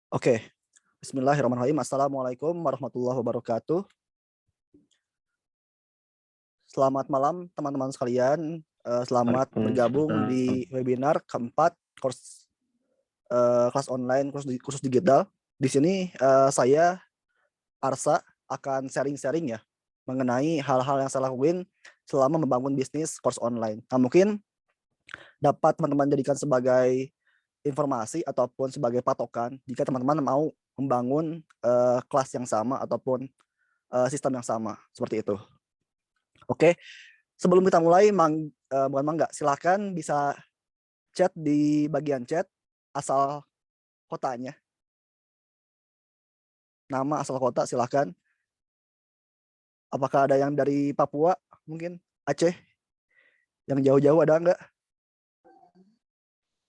Oke, Bismillahirrahmanirrahim. Assalamualaikum warahmatullahi wabarakatuh. Selamat malam teman-teman sekalian. Selamat bergabung Waalaikumsalam. di webinar keempat kelas online kursus digital. Di sini saya Arsa akan sharing-sharing ya mengenai hal-hal yang saya lakuin selama membangun bisnis course online. Nah, mungkin dapat teman-teman jadikan sebagai informasi ataupun sebagai patokan jika teman-teman mau membangun kelas yang sama ataupun sistem yang sama seperti itu. Oke, sebelum kita mulai, bukan mangga, silakan bisa chat di bagian chat asal kotanya, nama asal kota silakan. Apakah ada yang dari Papua, mungkin Aceh, yang jauh-jauh ada nggak?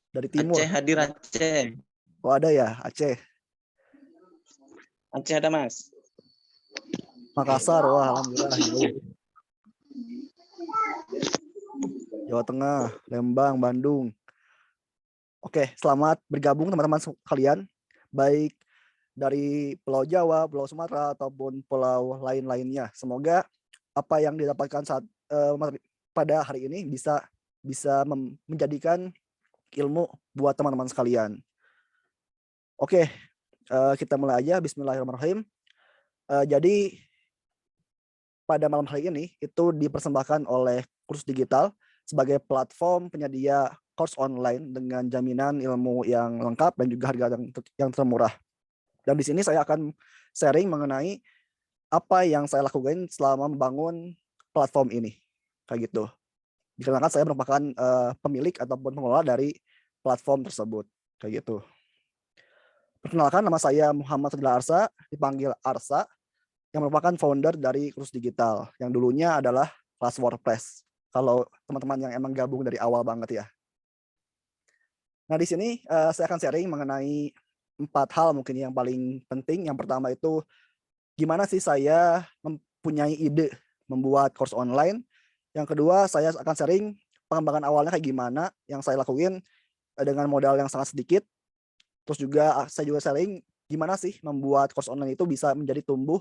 Dari timur? Aceh hadir Aceh. Oh ada ya, Aceh. Aceh ada Mas. Makassar, wah alhamdulillah jauh. Jawa Tengah, Lembang, Bandung. Oke, selamat bergabung teman-teman sekalian, baik dari Pulau Jawa, Pulau Sumatera, ataupun pulau lain-lainnya. Semoga apa yang didapatkan pada hari ini bisa menjadikan ilmu buat teman-teman sekalian. Oke, kita mulai aja. Bismillahirrahmanirrahim. Jadi pada malam hari ini itu dipersembahkan oleh Kursus Digital sebagai platform penyedia course online dengan jaminan ilmu yang lengkap dan juga harga yang termurah. Dan di sini saya akan sharing mengenai apa yang saya lakukan selama membangun platform ini, kayak gitu. Dikarenakan saya merupakan pemilik ataupun pengelola dari platform tersebut, kayak gitu. Perkenalkan, nama saya Muhammad Fadila Arsa, dipanggil Arsa, yang merupakan founder dari Kursus Digital, yang dulunya adalah kelas WordPress. Kalau teman-teman yang emang gabung dari awal banget ya. Nah di sini saya akan sharing mengenai 4 hal mungkin yang paling penting. Yang pertama itu gimana sih saya mempunyai ide membuat course online. Yang kedua, saya akan sharing pengembangan awalnya kayak gimana yang saya lakuin dengan modal yang sangat sedikit. Terus juga saya juga sharing gimana sih membuat course online itu bisa menjadi tumbuh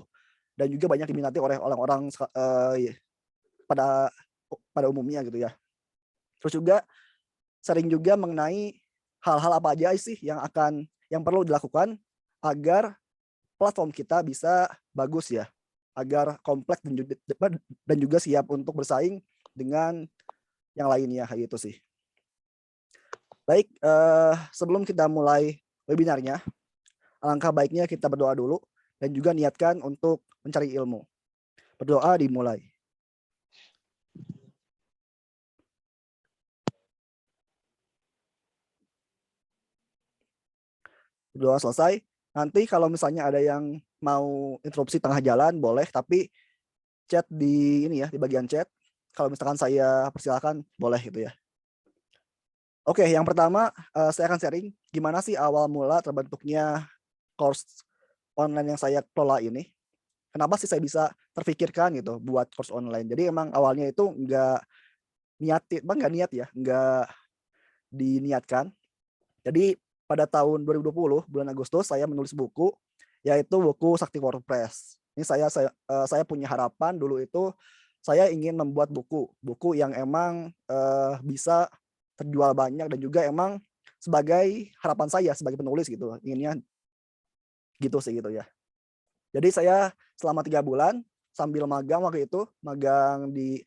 dan juga banyak diminati oleh orang-orang pada umumnya gitu ya. Terus juga sharing juga mengenai hal-hal apa aja sih yang perlu dilakukan agar platform kita bisa bagus ya, agar kompleks dan juga siap untuk bersaing dengan yang lainnya, kayak gitu sih. Baik, sebelum kita mulai webinarnya, alangkah baiknya kita berdoa dulu dan juga niatkan untuk mencari ilmu. Berdoa dimulai. Berdoa selesai. Nanti kalau misalnya ada yang mau interupsi tengah jalan boleh, tapi chat di ini ya, di bagian chat. Kalau misalkan saya persilakan boleh gitu ya. Oke, yang pertama saya akan sharing gimana sih awal mula terbentuknya course online yang saya kelola ini. Kenapa sih saya bisa terfikirkan gitu buat course online. Jadi emang awalnya itu nggak niat ya, nggak diniatkan. Jadi pada tahun 2020 bulan Agustus saya menulis buku, yaitu buku Sakti WordPress. Ini saya punya harapan dulu itu saya ingin membuat buku yang emang bisa terjual banyak dan juga emang sebagai harapan saya sebagai penulis gitu, inginnya gitu sih gitu ya. Jadi saya selama 3 bulan sambil magang waktu itu, magang di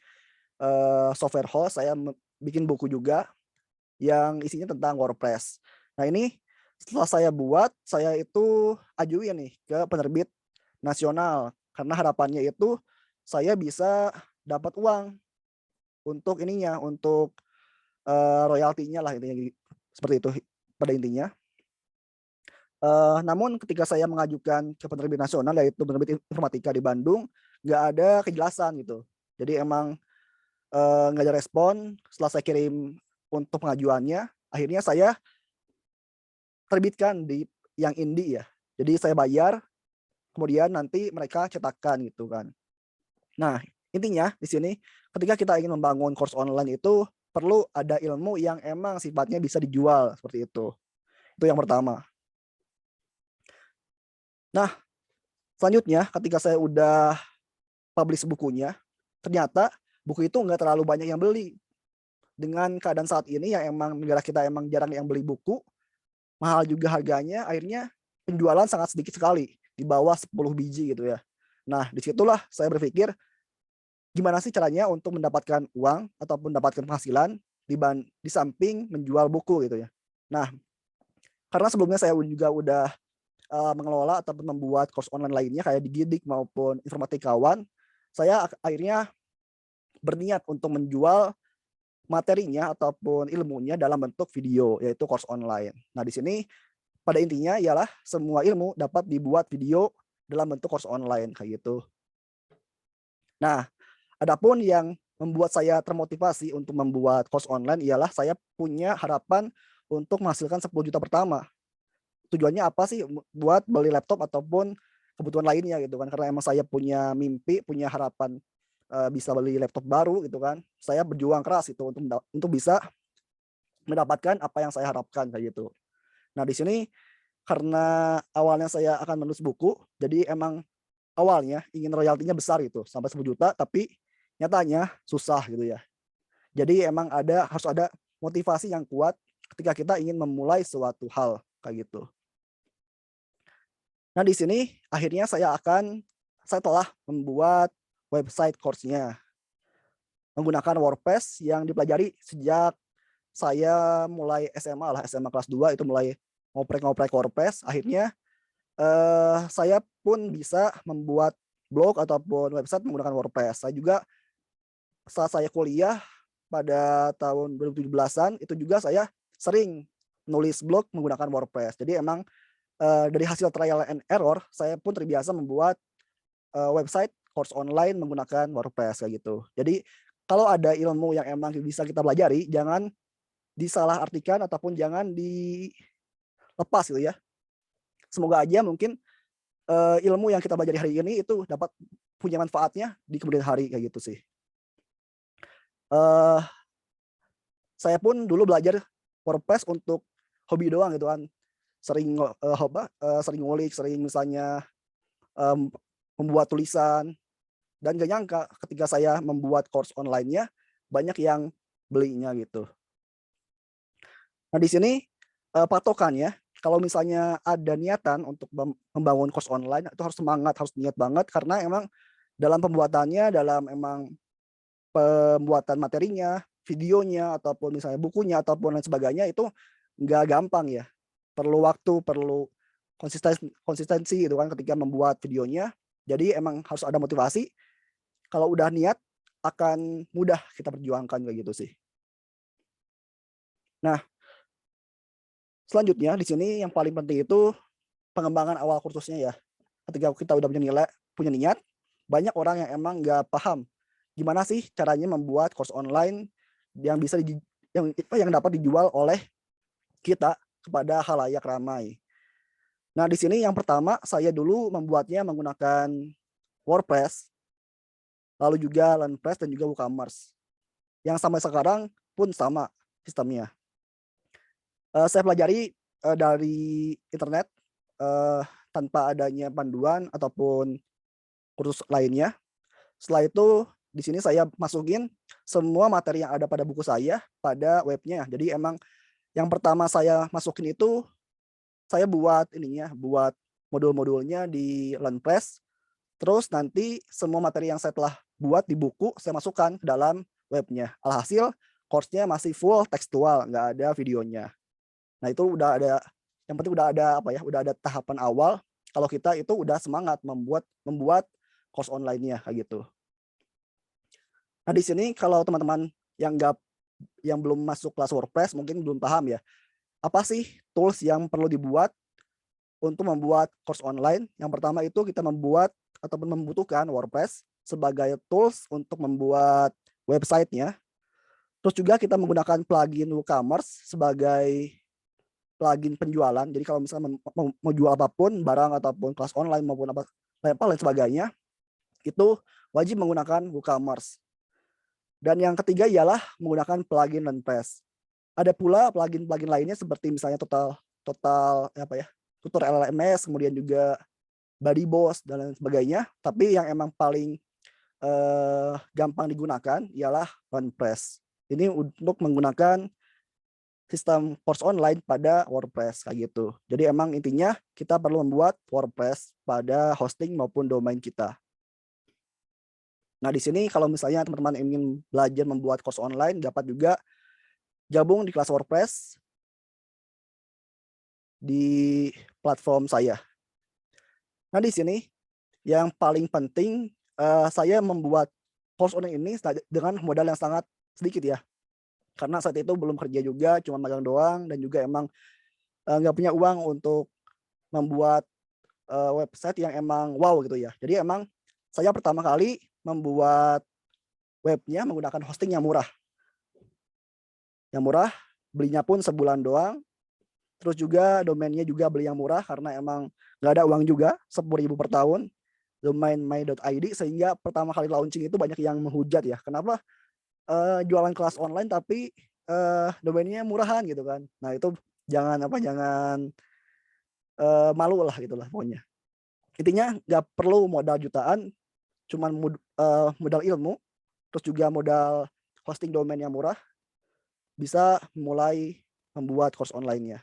software house, saya bikin buku juga yang isinya tentang WordPress. Nah ini setelah saya buat, saya itu ajuin nih ke penerbit nasional karena harapannya itu saya bisa dapat uang untuk ininya, untuk royaltinya lah intinya, seperti itu pada intinya. Namun ketika saya mengajukan ke penerbit nasional yaitu penerbit informatika di Bandung, nggak ada kejelasan gitu. Jadi emang nggak ada respon. Setelah saya kirim untuk pengajuannya, akhirnya saya terbitkan di yang indie ya. Jadi saya bayar, kemudian nanti mereka cetakkan gitu kan. Nah, intinya di sini ketika kita ingin membangun course online itu perlu ada ilmu yang emang sifatnya bisa dijual seperti itu. Itu yang pertama. Nah, selanjutnya ketika saya udah publish bukunya, ternyata buku itu nggak terlalu banyak yang beli. Dengan keadaan saat ini yang emang negara kita emang jarang yang beli buku, mahal juga harganya, akhirnya penjualan sangat sedikit sekali, di bawah 10 biji gitu ya. Nah, disitulah saya berpikir, gimana sih caranya untuk mendapatkan uang ataupun mendapatkan penghasilan di samping menjual buku gitu ya. Nah, karena sebelumnya saya juga udah mengelola ataupun membuat course online lainnya kayak di Gidik maupun Informatikawan, saya akhirnya berniat untuk menjual materinya ataupun ilmunya dalam bentuk video, yaitu course online. Nah, di sini pada intinya ialah semua ilmu dapat dibuat video dalam bentuk course online kayak gitu. Nah, adapun yang membuat saya termotivasi untuk membuat course online ialah saya punya harapan untuk menghasilkan 10 juta pertama. Tujuannya apa sih? Buat beli laptop ataupun kebutuhan lainnya gitu kan. Karena emang saya punya mimpi, punya harapan bisa beli laptop baru gitu kan. Saya berjuang keras itu untuk bisa mendapatkan apa yang saya harapkan kayak gitu. Nah, di sini karena awalnya saya akan menulis buku, jadi emang awalnya ingin royaltinya besar gitu, sampai 10 juta, tapi nyatanya susah gitu ya. Jadi emang harus ada motivasi yang kuat ketika kita ingin memulai suatu hal kayak gitu. Nah, di sini akhirnya saya telah membuat website course-nya menggunakan WordPress yang dipelajari sejak saya mulai SMA lah, SMA kelas 2 itu mulai ngoprek-ngoprek WordPress. Akhirnya saya pun bisa membuat blog ataupun website menggunakan WordPress. Saya juga saat saya kuliah pada tahun 2017-an itu juga saya sering nulis blog menggunakan WordPress. Jadi emang dari hasil trial and error saya pun terbiasa membuat website course online menggunakan WordPress kayak gitu. Jadi kalau ada ilmu yang emang bisa kita pelajari, jangan disalahartikan ataupun jangan dilepas gitu ya. Semoga aja mungkin ilmu yang kita pelajari hari ini itu dapat punya manfaatnya di kemudian hari kayak gitu sih. Uh, saya pun dulu belajar WordPress untuk hobi doang gitu kan. Sering ngulik, sering misalnya membuat tulisan, dan gak nyangka ketika saya membuat course online-nya banyak yang belinya gitu. Nah, di sini patokannya kalau misalnya ada niatan untuk membangun course online itu harus semangat, harus niat banget karena emang dalam pembuatannya, dalam emang pembuatan materinya, videonya ataupun misalnya bukunya ataupun lain sebagainya itu nggak gampang ya. Perlu waktu, perlu konsistensi gitu kan ketika membuat videonya. Jadi emang harus ada motivasi. Kalau udah niat akan mudah kita perjuangkan kayak gitu sih. Nah, selanjutnya di sini yang paling penting itu pengembangan awal kursusnya ya. Ketika kita udah punya niat, banyak orang yang emang nggak paham gimana sih caranya membuat course online yang bisa yang dapat dijual oleh kita kepada halayak ramai. Nah, di sini yang pertama saya dulu membuatnya menggunakan WordPress, lalu juga LearnPress dan juga WooCommerce. Yang sampai sekarang pun sama sistemnya. Saya pelajari dari internet tanpa adanya panduan ataupun kursus lainnya. Setelah itu di sini saya masukin semua materi yang ada pada buku saya pada webnya. Jadi emang yang pertama saya masukin itu saya buat modul-modulnya di LearnPress. Terus nanti semua materi yang saya telah buat di buku saya masukkan ke dalam webnya. Alhasil course-nya masih full tekstual, nggak ada videonya. Nah, itu udah ada, yang penting udah ada udah ada tahapan awal kalau kita itu udah semangat membuat course online-nya kayak gitu. Nah, di sini kalau teman-teman yang belum masuk kelas WordPress mungkin belum paham ya. Apa sih tools yang perlu dibuat untuk membuat course online? Yang pertama itu kita membuat ataupun membutuhkan WordPress sebagai tools untuk membuat website-nya. Terus juga kita menggunakan plugin WooCommerce sebagai plugin penjualan. Jadi kalau misalnya mau jual apapun, barang ataupun kelas online maupun apa lain sebagainya, itu wajib menggunakan WooCommerce. Dan yang ketiga ialah menggunakan plugin LearnPress. Ada pula plugin-plugin lainnya seperti misalnya Tutor LMS, kemudian juga body boss dan lain sebagainya. Tapi yang emang paling gampang digunakan ialah WordPress. Ini untuk menggunakan sistem course online pada WordPress kayak gitu. Jadi emang intinya kita perlu membuat WordPress pada hosting maupun domain kita. Nah, di sini kalau misalnya teman-teman ingin belajar membuat course online, dapat juga gabung di kelas WordPress di platform saya. Nah, di sini yang paling penting saya membuat course online ini dengan modal yang sangat sedikit ya. Karena saat itu belum kerja juga, cuma magang doang dan juga emang nggak punya uang untuk membuat website yang emang wow gitu ya. Jadi emang saya pertama kali membuat webnya menggunakan hosting yang murah. Yang murah, belinya pun sebulan doang. Terus juga domainnya juga beli yang murah karena emang nggak ada uang juga, 10.000 per tahun. Domain my.id, sehingga pertama kali launching itu banyak yang menghujat ya. Kenapa jualan kelas online tapi domainnya murahan gitu kan. Nah, itu jangan malu lah gitulah pokoknya. Intinya nggak perlu modal jutaan, cuman modal ilmu, terus juga modal hosting domain yang murah, bisa mulai membuat course online-nya.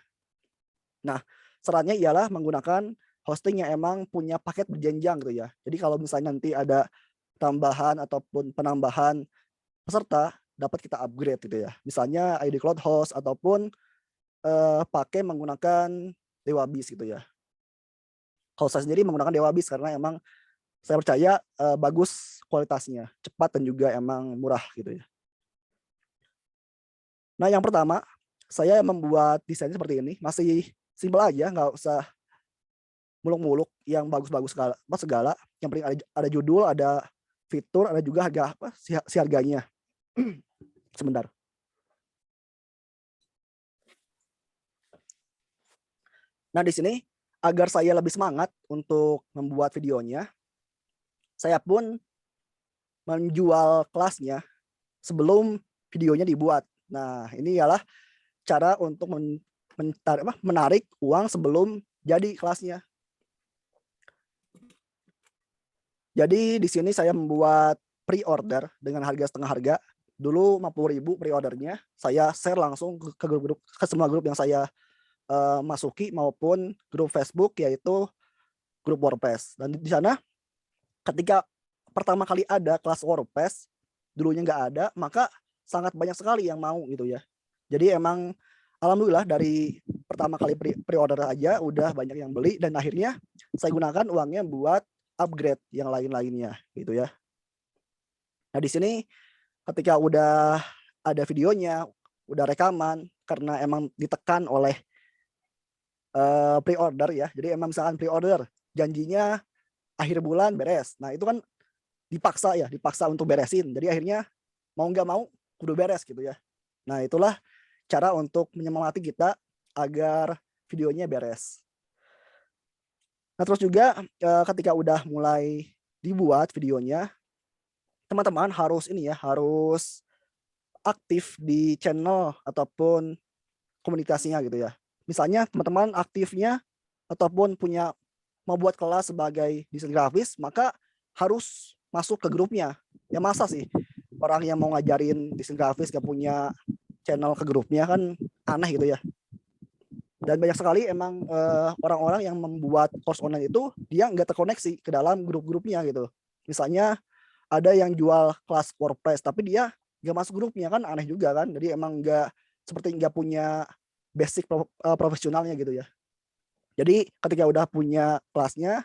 Nah, sarannya ialah menggunakan hosting yang emang punya paket berjenjang gitu ya. Jadi kalau misalnya nanti ada tambahan ataupun penambahan peserta, dapat kita upgrade gitu ya. Misalnya ID Cloud Host ataupun pakai menggunakan Dewabis gitu ya. Kalau saya sendiri menggunakan Dewabis karena emang saya percaya bagus kualitasnya, cepat dan juga emang murah gitu ya. Nah, yang pertama, saya membuat desainnya seperti ini, masih simpel aja, nggak usah muluk-muluk yang bagus-bagus segala. Yang penting ada judul, ada fitur, ada juga harga si harganya. Sebentar. Nah, di sini agar saya lebih semangat untuk membuat videonya, saya pun menjual kelasnya sebelum videonya dibuat. Nah, ini ialah cara untuk menarik uang sebelum jadi kelasnya. Jadi di sini saya membuat pre-order dengan harga setengah harga. Dulu 50.000 pre-ordernya, saya share langsung ke grup-grup, ke semua grup yang saya masuki maupun grup Facebook, yaitu grup WordPress. Dan di sana ketika pertama kali ada kelas WordPress, dulunya nggak ada, maka sangat banyak sekali yang mau gitu ya. Jadi emang alhamdulillah dari pertama kali pre-order aja udah banyak yang beli, dan akhirnya saya gunakan uangnya buat upgrade yang lain-lainnya gitu ya. Nah, di sini ketika udah ada videonya, udah rekaman, karena emang ditekan oleh pre-order ya. Jadi emang misalkan pre-order janjinya akhir bulan beres. Nah, itu kan dipaksa untuk beresin. Jadi akhirnya mau nggak mau kudu beres gitu ya. Nah, itulah cara untuk menyemangati kita agar videonya beres. Nah, terus juga ketika udah mulai dibuat videonya, teman-teman harus harus aktif di channel ataupun komunikasinya gitu ya. Misalnya teman-teman aktifnya ataupun mau buat kelas sebagai desain grafis, maka harus masuk ke grupnya. Ya masa sih orang yang mau ngajarin desain grafis gak punya channel ke grupnya, kan aneh gitu ya. Dan banyak sekali emang orang-orang yang membuat course online itu dia nggak terkoneksi ke dalam grup-grupnya gitu. Misalnya ada yang jual kelas WordPress tapi dia nggak masuk grupnya, kan aneh juga kan. Jadi emang nggak punya basic profesionalnya gitu ya. Jadi ketika udah punya kelasnya,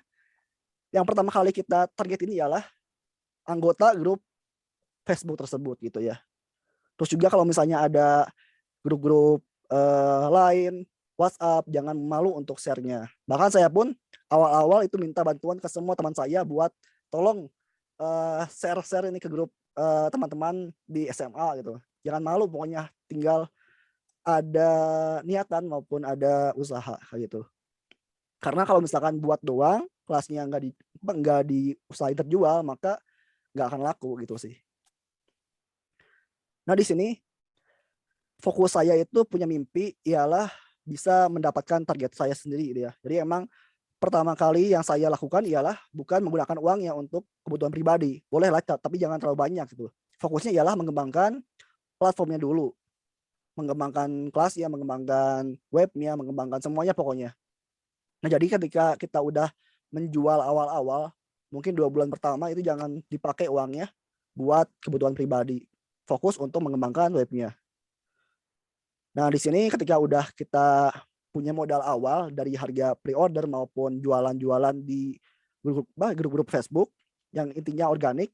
yang pertama kali kita target ini ialah anggota grup Facebook tersebut gitu ya. Terus juga kalau misalnya ada grup-grup lain, WhatsApp, jangan malu untuk share-nya. Bahkan saya pun awal-awal itu minta bantuan ke semua teman saya buat tolong share-share ini ke grup teman-teman di SMA gitu. Jangan malu, pokoknya tinggal ada niatan maupun ada usaha kayak gitu. Karena kalau misalkan buat doang, kelasnya nggak diusahain terjual, maka nggak akan laku gitu sih. Nah, di sini fokus saya itu punya mimpi ialah bisa mendapatkan target saya sendiri gitu ya. Jadi emang pertama kali yang saya lakukan ialah bukan menggunakan uangnya untuk kebutuhan pribadi. Bolehlah, tapi jangan terlalu banyak gitu. Fokusnya ialah mengembangkan platformnya dulu. Mengembangkan kelasnya, mengembangkan webnya, mengembangkan semuanya pokoknya. Nah, jadi ketika kita udah menjual awal-awal, mungkin 2 bulan pertama itu jangan dipakai uangnya buat kebutuhan pribadi. Fokus untuk mengembangkan webnya. Nah, di sini ketika udah kita punya modal awal dari harga pre-order maupun jualan-jualan di grup-grup Facebook yang intinya organik,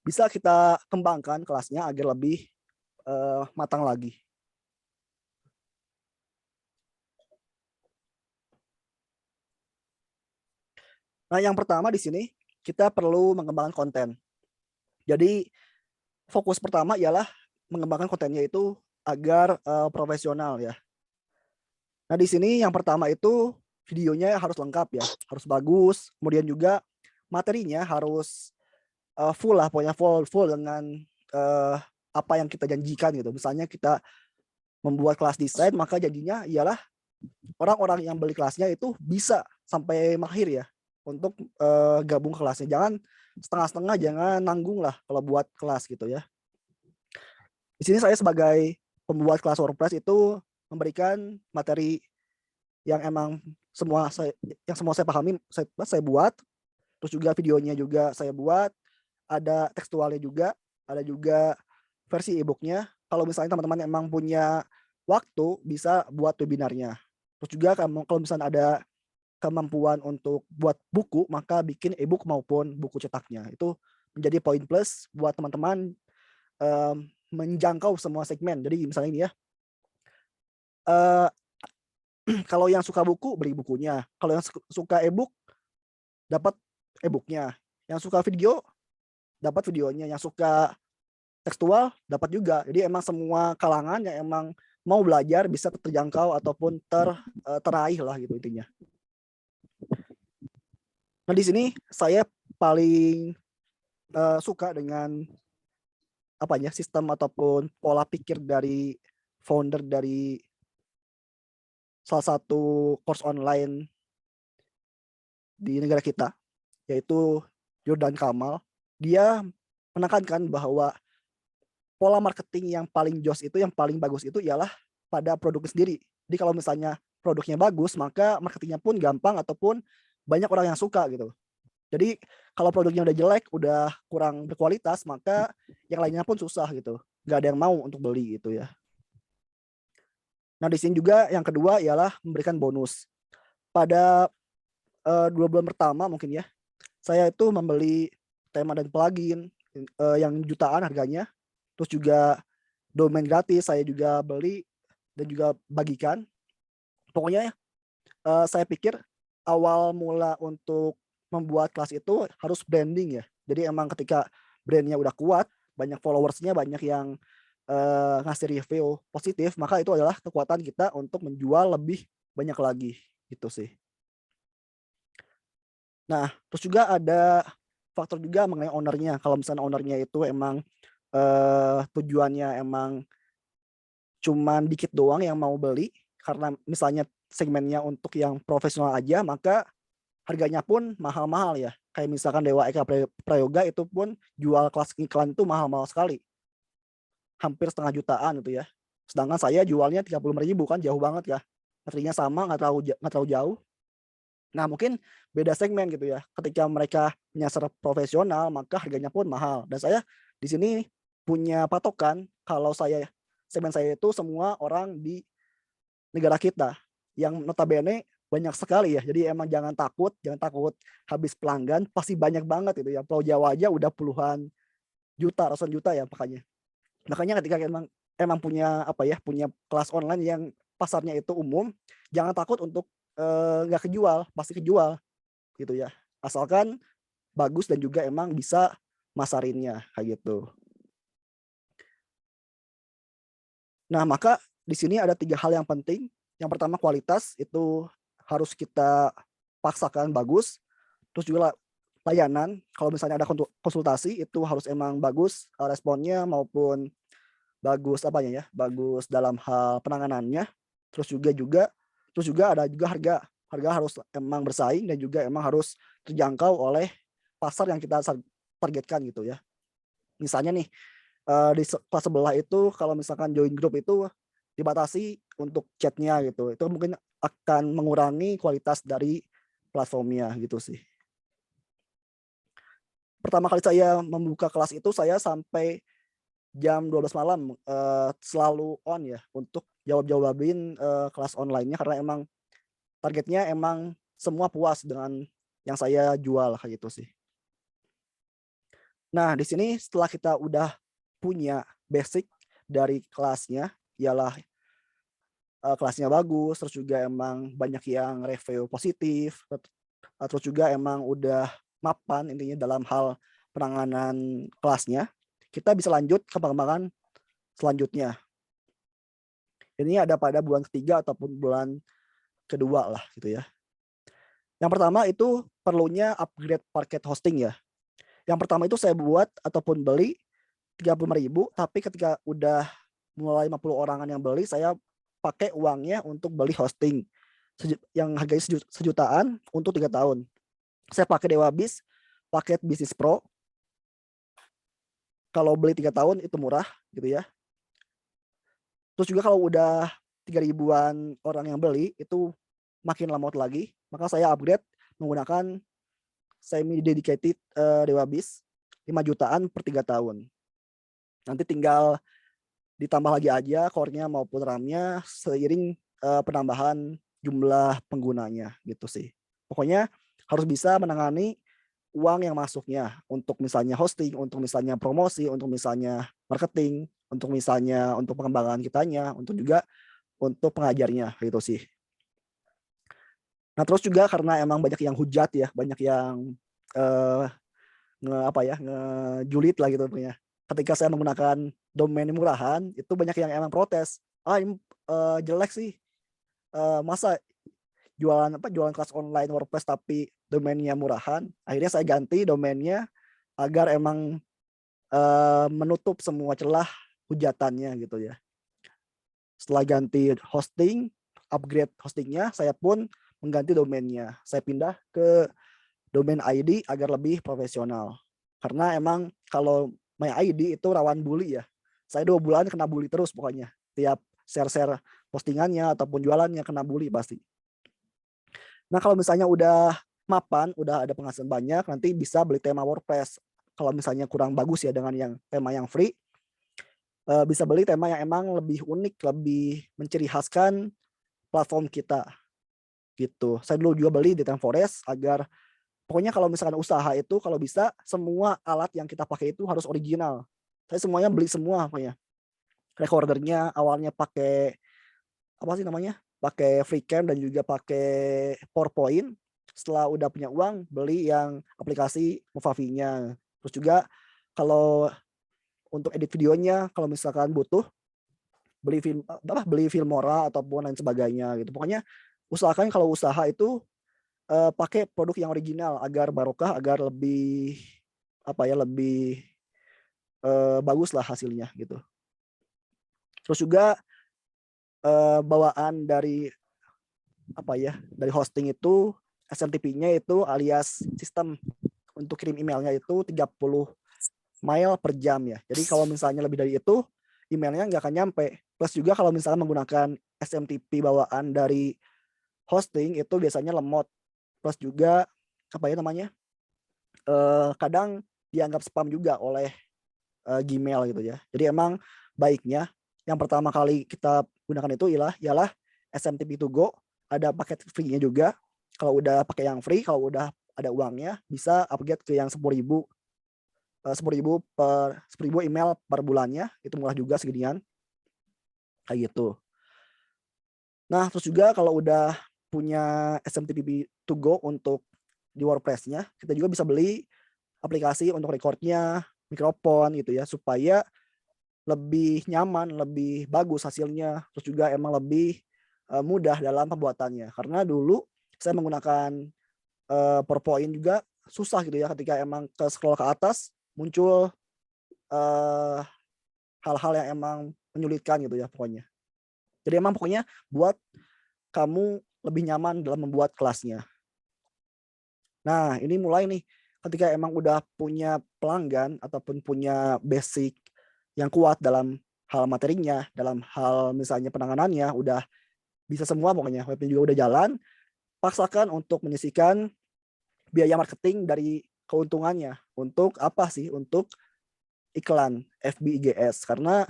bisa kita kembangkan kelasnya agar lebih matang lagi. Nah, yang pertama di sini kita perlu mengembangkan konten. Jadi fokus pertama ialah mengembangkan kontennya itu agar profesional ya. Nah, di sini yang pertama itu videonya harus lengkap ya, harus bagus. Kemudian juga materinya harus full lah, pokoknya full dengan apa yang kita janjikan gitu. Misalnya kita membuat kelas desain, maka janjinya ialah orang-orang yang beli kelasnya itu bisa sampai akhir ya untuk gabung ke kelasnya. Jangan setengah-setengah, jangan nanggung lah kalau buat kelas gitu ya. Di sini saya sebagai pembuat kelas WordPress itu memberikan materi yang emang semua saya pahami, saya buat. Terus juga videonya juga saya buat, ada tekstualnya juga, ada juga versi e-booknya. Kalau misalnya teman-teman emang punya waktu, bisa buat webinarnya. Terus juga kalau misalnya ada kemampuan untuk buat buku, maka bikin e-book maupun buku cetaknya. Itu menjadi poin plus buat teman-teman menjangkau semua segmen. Jadi misalnya ini ya, kalau yang suka buku beli bukunya, kalau yang suka e-book dapat e-booknya, yang suka video dapat videonya, yang suka tekstual dapat juga. Jadi emang semua kalangan yang emang mau belajar bisa terjangkau ataupun teraih lah gitu intinya. Nah, di sini saya paling suka dengan sistem ataupun pola pikir dari founder dari salah satu course online di negara kita, yaitu Jordan Kamal. Dia menekankan bahwa pola marketing yang paling jos itu, yang paling bagus itu ialah pada produknya sendiri. Jadi kalau misalnya produknya bagus, maka marketingnya pun gampang ataupun banyak orang yang suka gitu. Jadi kalau produknya udah jelek, udah kurang berkualitas, maka yang lainnya pun susah gitu. Nggak ada yang mau untuk beli gitu ya. Nah, di sini juga yang kedua ialah memberikan bonus. Pada 2 bulan pertama mungkin ya, saya itu membeli tema dan plugin yang jutaan harganya. Terus juga domain gratis saya juga beli dan juga bagikan. Pokoknya saya pikir awal mula untuk membuat kelas itu harus branding ya. Jadi emang ketika brandnya udah kuat, banyak followersnya, banyak yang ngasih review positif, maka itu adalah kekuatan kita untuk menjual lebih banyak lagi gitu sih. Nah, terus juga ada faktor juga mengenai ownernya. Kalau misalnya ownernya itu emang tujuannya emang cuman dikit doang yang mau beli, karena misalnya segmennya untuk yang profesional aja, maka harganya pun mahal-mahal ya. Kayak misalkan Dewa Eka Prayoga itu pun jual kelas iklan itu mahal-mahal sekali. Hampir setengah jutaan gitu ya. Sedangkan saya jualnya 35.000, kan jauh banget ya. Materinya sama, nggak terlalu jauh. Nah, mungkin beda segmen gitu ya. Ketika mereka menyasar profesional, maka harganya pun mahal. Dan saya di sini punya patokan kalau segmen saya itu semua orang di negara kita yang notabene banyak sekali ya. Jadi emang jangan takut habis pelanggan, pasti banyak banget itu ya. Pulau Jawa aja udah puluhan juta, ratusan juta ya makanya. Makanya ketika emang punya punya kelas online yang pasarnya itu umum, jangan takut untuk nggak kejual, pasti kejual gitu ya. Asalkan bagus dan juga emang bisa masarinnya kayak gitu. Nah, maka di sini ada 3 hal yang penting. Yang pertama kualitas itu harus kita paksakan bagus. Terus juga layanan, kalau misalnya ada konsultasi itu harus emang bagus responnya maupun bagus bagus dalam hal penanganannya. Terus juga ada juga harga harus emang bersaing dan juga emang harus terjangkau oleh pasar yang kita targetkan gitu ya. Misalnya nih di kelas sebelah itu kalau misalkan join grup itu dibatasi untuk chatnya gitu. Itu mungkin akan mengurangi kualitas dari platformnya gitu sih. Pertama kali saya membuka kelas itu saya sampai jam 12 malam selalu on ya untuk jawabin kelas online-nya karena emang targetnya emang semua puas dengan yang saya jual kayak gitu sih. Nah, di sini setelah kita udah punya basic dari kelasnya, ialah kelasnya bagus, terus juga emang banyak yang review positif, terus juga emang udah mapan intinya dalam hal penanganan kelasnya, kita bisa lanjut ke pengembangan selanjutnya. Ini ada pada bulan ketiga ataupun bulan kedua lah gitu ya. Yang pertama itu perlunya upgrade paket hosting ya. Yang pertama itu saya buat ataupun beli 35.000, tapi ketika udah mulai 50 orangan yang beli, saya pakai uangnya untuk beli hosting yang harganya sejutaan untuk 3 tahun. Saya pakai Dewabis, paket Business Pro. Kalau beli 3 tahun itu murah gitu ya. Terus juga kalau udah 3.000-an orang yang beli itu makin lamot lagi, maka saya upgrade menggunakan semi dedicated Dewabis 5 jutaan per 3 tahun. Nanti tinggal ditambah lagi aja core-nya maupun RAM-nya seiring penambahan jumlah penggunanya gitu sih. Pokoknya harus bisa menangani uang yang masuknya untuk misalnya hosting, untuk misalnya promosi, untuk misalnya marketing, untuk misalnya untuk pengembangan kitanya, untuk juga untuk pengajarnya gitu sih. Nah, terus juga karena emang banyak yang hujat ya, banyak yang ngejulit lah gitu punya. Ketika saya menggunakan domain murahan, itu banyak yang emang protes. Ini jelek sih. Masa jualan kelas online WordPress tapi domainnya murahan. Akhirnya saya ganti domainnya agar emang menutup semua celah hujatannya gitu ya. Setelah ganti hosting, upgrade hostingnya, saya pun mengganti domainnya. Saya pindah ke domain ID agar lebih profesional. Karena emang kalau My ID itu rawan bully ya. Saya 2 bulan kena bully terus pokoknya. Tiap share-share postingannya ataupun jualannya kena bully pasti. Nah, kalau misalnya udah mapan, udah ada penghasilan banyak, nanti bisa beli tema WordPress. Kalau misalnya kurang bagus ya dengan yang tema yang free, bisa beli tema yang emang lebih unik, lebih menciri khaskan platform kita gitu. Saya dulu juga beli di ThemeForest agar pokoknya kalau misalkan usaha itu kalau bisa semua alat yang kita pakai itu harus original. Saya semuanya beli semua pokoknya. Recordernya awalnya pakai apa sih namanya? Pakai Freecam dan juga pakai PowerPoint. Setelah udah punya uang beli yang aplikasi Movavi-nya. Terus juga kalau untuk edit videonya kalau misalkan butuh beli Filmora ataupun lain sebagainya gitu. Pokoknya usahakan kalau usaha itu pakai produk yang original agar barokah, agar lebih lebih bagus lah hasilnya gitu. Terus juga bawaan dari dari hosting itu SMTP-nya itu alias sistem untuk kirim emailnya itu 30 mile per jam ya. Jadi kalau misalnya lebih dari itu emailnya nggak akan nyampe. Plus juga kalau misalnya menggunakan SMTP bawaan dari hosting itu biasanya lemot. Plus juga kadang dianggap spam juga oleh Gmail gitu ya. Jadi emang baiknya yang pertama kali kita gunakan itu ialah SMTP to go, ada paket free-nya juga. Kalau udah pakai yang free, kalau udah ada uangnya bisa upgrade ke yang 10.000 email per bulannya, itu murah juga seginian. Kayak gitu. Nah, terus juga kalau udah punya SMTP to go untuk di WordPress-nya, kita juga bisa beli aplikasi untuk recordnya, mikrofon gitu ya, supaya lebih nyaman, lebih bagus hasilnya, terus juga emang lebih mudah dalam pembuatannya. Karena dulu saya menggunakan PowerPoint juga susah gitu ya, ketika emang ke scroll ke atas muncul hal-hal yang emang menyulitkan gitu ya pokoknya. Jadi emang pokoknya buat kamu lebih nyaman dalam membuat kelasnya. Nah, ini mulai nih, ketika emang udah punya pelanggan ataupun punya basic yang kuat dalam hal materinya, dalam hal misalnya penanganannya, udah bisa semua pokoknya, webnya juga udah jalan, paksakan untuk menyisihkan biaya marketing dari keuntungannya. Untuk apa sih? Untuk iklan FB IGS. Karena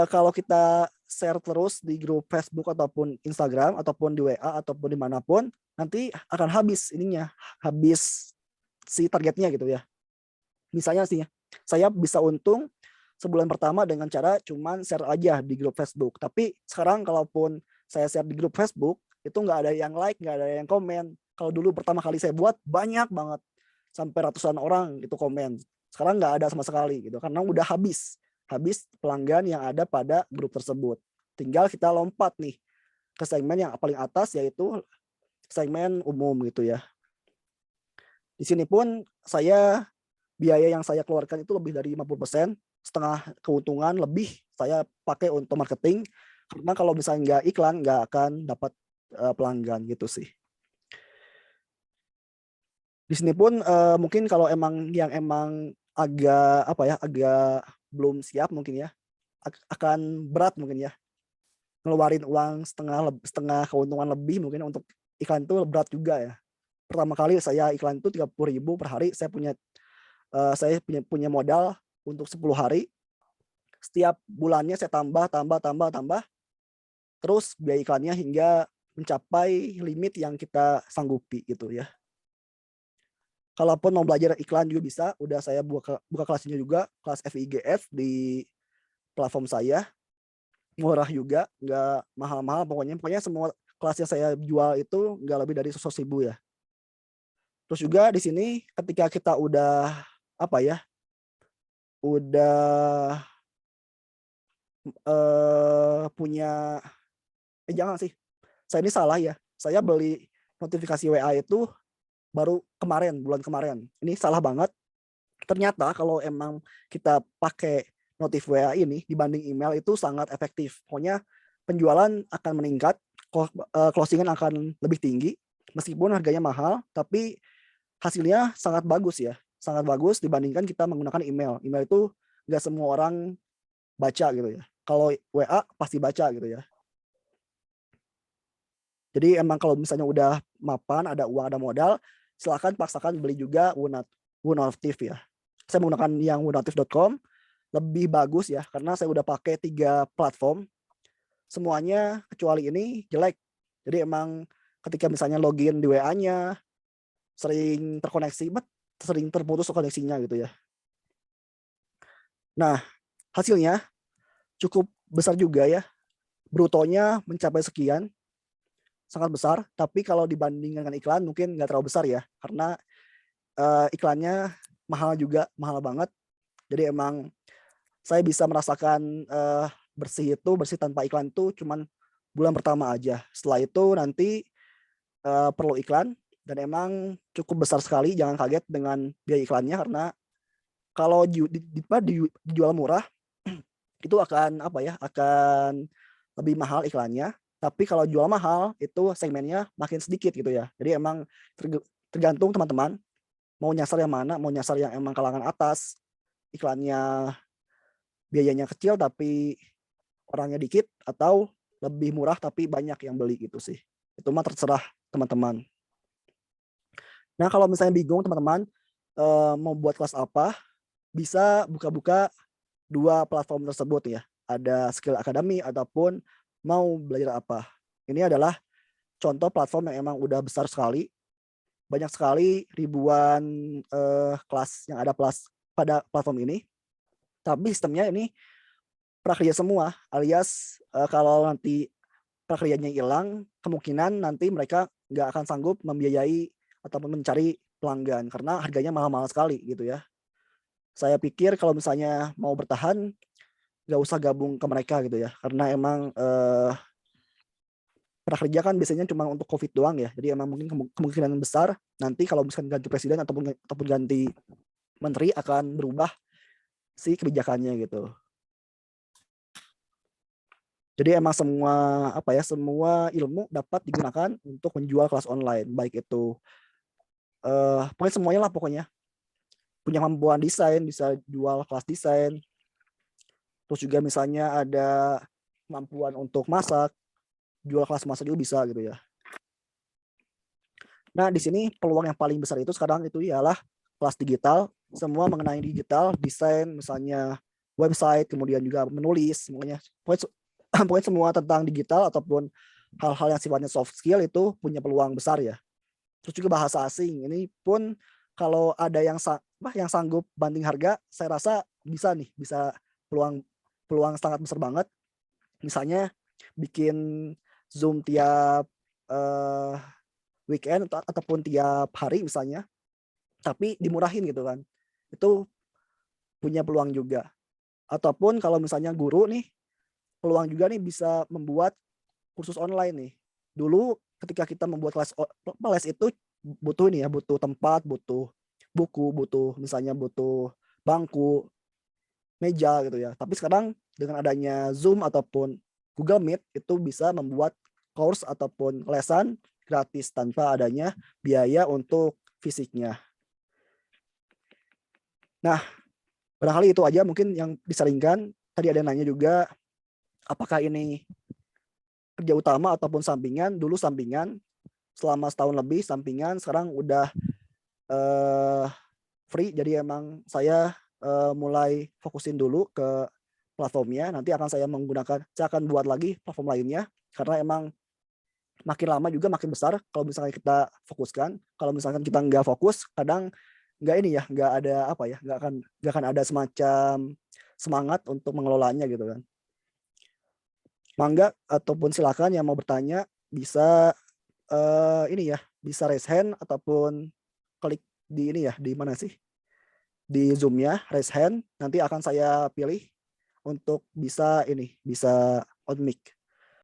kalau kita share terus di grup Facebook ataupun Instagram ataupun di WA ataupun dimanapun, nanti akan habis ininya, habis si targetnya gitu ya. Misalnya sih, saya bisa untung sebulan pertama dengan cara cuman share aja di grup Facebook. Tapi sekarang kalaupun saya share di grup Facebook, itu nggak ada yang like, nggak ada yang komen. Kalau dulu pertama kali saya buat, banyak banget. Sampai ratusan orang itu komen. Sekarang nggak ada sama sekali gitu, karena udah habis pelanggan yang ada pada grup tersebut. Tinggal kita lompat nih ke segmen yang paling atas, yaitu segmen umum gitu ya. Di sini pun biaya yang saya keluarkan itu lebih dari 50%, setengah keuntungan lebih saya pakai untuk marketing, karena kalau misalnya nggak iklan nggak akan dapat pelanggan gitu sih. Di sini pun mungkin kalau emang agak agak belum siap mungkin ya, akan berat mungkin ya, ngeluarin uang setengah keuntungan lebih mungkin untuk iklan itu berat juga ya. Pertama kali saya iklan itu 30.000 per hari, saya punya modal untuk 10 hari. Setiap bulannya saya tambah, terus biaya iklannya hingga mencapai limit yang kita sanggupi gitu ya. Kalaupun mau belajar iklan juga bisa, udah saya buka kelasnya juga, kelas FIGS di platform saya. Murah juga, nggak mahal-mahal pokoknya semua kelas yang saya jual itu nggak lebih dari 100.000 ya. Terus juga di sini ketika kita udah udah punya jangan sih, saya ini salah ya. Saya beli notifikasi WA itu baru bulan kemarin. Ini salah banget. Ternyata kalau emang kita pakai notif WA ini dibanding email itu sangat efektif. Pokoknya penjualan akan meningkat, closingan akan lebih tinggi, meskipun harganya mahal, tapi hasilnya sangat bagus ya. Sangat bagus dibandingkan kita menggunakan email. Email itu nggak semua orang baca gitu ya. Kalau WA pasti baca gitu ya. Jadi emang kalau misalnya udah mapan, ada uang, ada modal, silakan paksakan beli juga Woonotif ya. Saya menggunakan yang woonotif.com, lebih bagus ya, karena saya udah pakai 3 platform, semuanya kecuali ini jelek. Jadi emang ketika misalnya login di WA-nya, sering terputus koneksinya gitu ya. Nah, hasilnya cukup besar juga ya, brutonya mencapai sekian, sangat besar, tapi kalau dibandingkan dengan iklan mungkin nggak terlalu besar ya, karena iklannya mahal banget. Jadi emang saya bisa merasakan bersih tanpa iklan itu cuman bulan pertama aja. Setelah itu nanti perlu iklan, dan emang cukup besar sekali. Jangan kaget dengan biaya iklannya, karena kalau dijual murah itu akan akan lebih mahal iklannya. Tapi kalau jual mahal itu segmennya makin sedikit gitu ya. Jadi emang tergantung teman-teman mau nyasar yang mana, mau nyasar yang emang kalangan atas, iklannya biayanya kecil tapi orangnya dikit, atau lebih murah tapi banyak yang beli gitu sih. Itu mah terserah teman-teman. Nah, kalau misalnya bingung teman-teman mau buat kelas apa, bisa buka-buka 2 platform tersebut ya. Ada Skill Academy ataupun mau belajar apa. Ini adalah contoh platform yang emang udah besar sekali. Banyak sekali ribuan kelas yang ada pada platform ini. Tapi sistemnya ini prakerja semua, alias kalau nanti prakerjanya hilang, kemungkinan nanti mereka nggak akan sanggup membiayai ataupun mencari pelanggan karena harganya mahal-mahal sekali gitu ya. Saya pikir kalau misalnya mau bertahan, nggak usah gabung ke mereka gitu ya, karena emang prakerja kan biasanya cuma untuk COVID doang ya. Jadi emang mungkin kemungkinan besar nanti kalau misalkan ganti presiden ataupun ganti menteri akan berubah si kebijakannya gitu. Jadi emang semua semua ilmu dapat digunakan untuk menjual kelas online, baik itu pokoknya semuanya lah pokoknya. Punya kemampuan desain, bisa jual kelas desain. Terus juga misalnya ada kemampuan untuk masak, jual kelas masak juga bisa gitu ya. Nah, di sini peluang yang paling besar itu sekarang itu ialah kelas digital, semua mengenai digital, desain, misalnya website, kemudian juga menulis, pokoknya semua tentang digital ataupun hal-hal yang sifatnya soft skill itu punya peluang besar ya. Terus juga bahasa asing, ini pun kalau ada yang sanggup banding harga, saya rasa bisa peluang peluang sangat besar banget. Misalnya bikin Zoom tiap eh, weekend ataupun tiap hari misalnya, tapi dimurahin gitu kan. Itu punya peluang juga. Ataupun kalau misalnya guru nih, peluang juga nih bisa membuat kursus online nih. Dulu ketika kita membuat les itu butuh ini ya, butuh tempat, butuh buku, butuh bangku, meja gitu ya. Tapi sekarang dengan adanya Zoom ataupun Google Meet itu bisa membuat course ataupun lesan gratis tanpa adanya biaya untuk fisiknya. Nah, barangkali itu aja mungkin yang disaringkan. Tadi ada yang nanya juga, apakah ini kerja utama ataupun sampingan? Dulu sampingan, selama setahun lebih sampingan, sekarang udah eh, free. Jadi emang saya mulai fokusin dulu ke platformnya. Nanti saya akan buat lagi platform lainnya. Karena emang makin lama juga makin besar kalau misalnya kita fokuskan. Kalau misalkan kita nggak fokus, kadang nggak ini ya, nggak akan ada semacam semangat untuk mengelolanya gitu kan. Mangga ataupun silakan yang mau bertanya bisa ini ya, bisa raise hand ataupun klik di ini ya, di mana sih? Di Zoom-nya, raise hand, nanti akan saya pilih untuk bisa on mic.